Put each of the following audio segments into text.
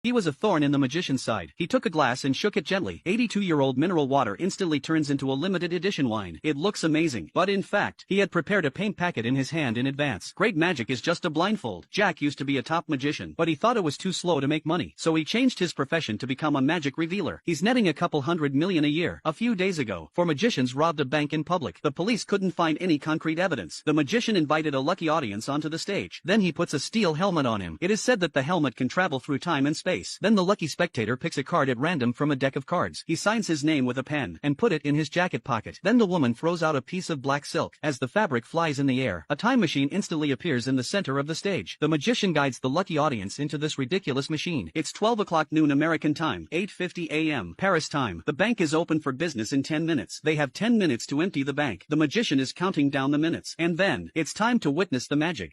He was a thorn in the magician's side. He took a glass and shook it gently. 82-year-old mineral water instantly turns into a limited edition wine. It looks amazing. But in fact, he had prepared a paint packet in his hand in advance. Great magic is just a blindfold. Jack used to be a top magician, but he thought it was too slow to make money. So he changed his profession to become a magic revealer. He's netting a couple $100 million a year. A few days ago, 4 magicians robbed a bank in public. The police couldn't find any concrete evidence. The magician invited a lucky audience onto the stage. Then he puts a steel helmet on him. It is said that the helmet can travel through time and space. Then the lucky spectator picks a card at random from a deck of cards. He signs his name with a pen and put it in his jacket pocket. Then the woman throws out a piece of black silk. As the fabric flies in the air, a time machine instantly appears in the center of the stage. The magician guides the lucky audience into this ridiculous machine. It's 12 o'clock noon American time, 8:50 a.m. Paris time. The bank is open for business in 10 minutes. They have 10 minutes to empty the bank. The magician is counting down the minutes. And then, it's time to witness the magic.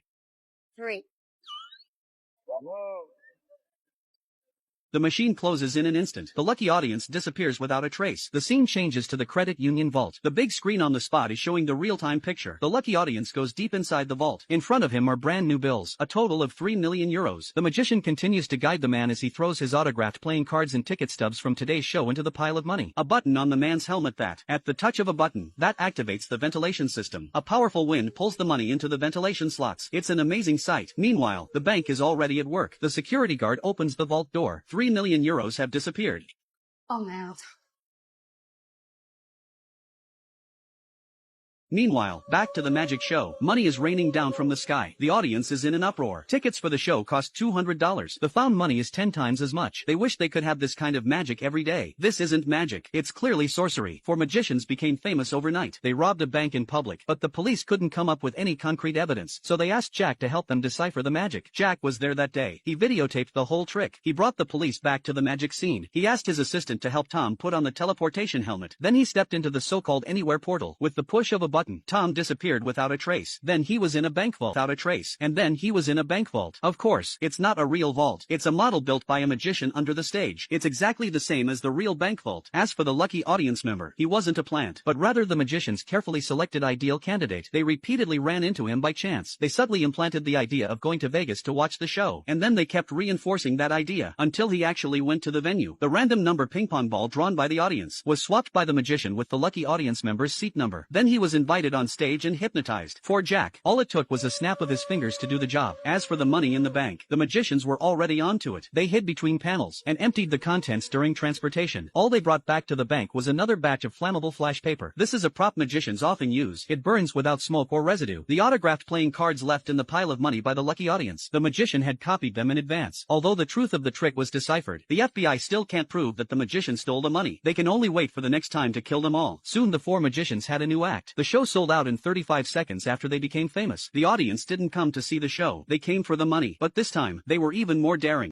3. Whoa. The machine closes in an instant. The lucky audience disappears without a trace. The scene changes to the credit union vault. The big screen on the spot is showing the real-time picture. The lucky audience goes deep inside the vault. In front of him are brand new bills, a total of 3 million euros. The magician continues to guide the man as he throws his autographed playing cards and ticket stubs from today's show into the pile of money. A button on the man's helmet that, at the touch of a button, that activates the ventilation system. A powerful wind pulls the money into the ventilation slots. It's an amazing sight. Meanwhile, the bank is already at work. The security guard opens the vault door. 3 million euros have disappeared. Oh merde. Meanwhile, back to the magic show. Money is raining down from the sky. The audience is in an uproar. Tickets for the show cost $200. The found money is 10 times as much. They wish they could have this kind of magic every day. This isn't magic. It's clearly sorcery. 4 magicians became famous overnight. They robbed a bank in public, but the police couldn't come up with any concrete evidence, so they asked Jack to help them decipher the magic. Jack was there that day. He videotaped the whole trick. He brought the police back to the magic scene. He asked his assistant to help Tom put on the teleportation helmet. Then he stepped into the so-called anywhere portal. With the push of a button, Tom disappeared without a trace. Then he was in a bank vault without a trace. And then he was in a bank vault. Of course, it's not a real vault. It's a model built by a magician under the stage. It's exactly the same as the real bank vault. As for the lucky audience member, he wasn't a plant, but rather the magician's carefully selected ideal candidate. They repeatedly ran into him by chance. They subtly implanted the idea of going to Vegas to watch the show. And then they kept reinforcing that idea until he actually went to the venue. The random number ping pong ball drawn by the audience was swapped by the magician with the lucky audience member's seat number. Then he was invited on stage and hypnotized. For Jack, all it took was a snap of his fingers to do the job. As for the money in the bank, the magicians were already onto it. They hid between panels and emptied the contents during transportation. All they brought back to the bank was another batch of flammable flash paper. This is a prop magicians often use. It burns without smoke or residue. The autographed playing cards left in the pile of money by the lucky audience. The magician had copied them in advance. Although the truth of the trick was deciphered, the FBI still can't prove that the magician stole the money. They can only wait for the next time to kill them all. Soon the 4 magicians had a new act. The show sold out in 35 seconds after they became famous. The audience didn't come to see the show. They came for the money. But this time, they were even more daring.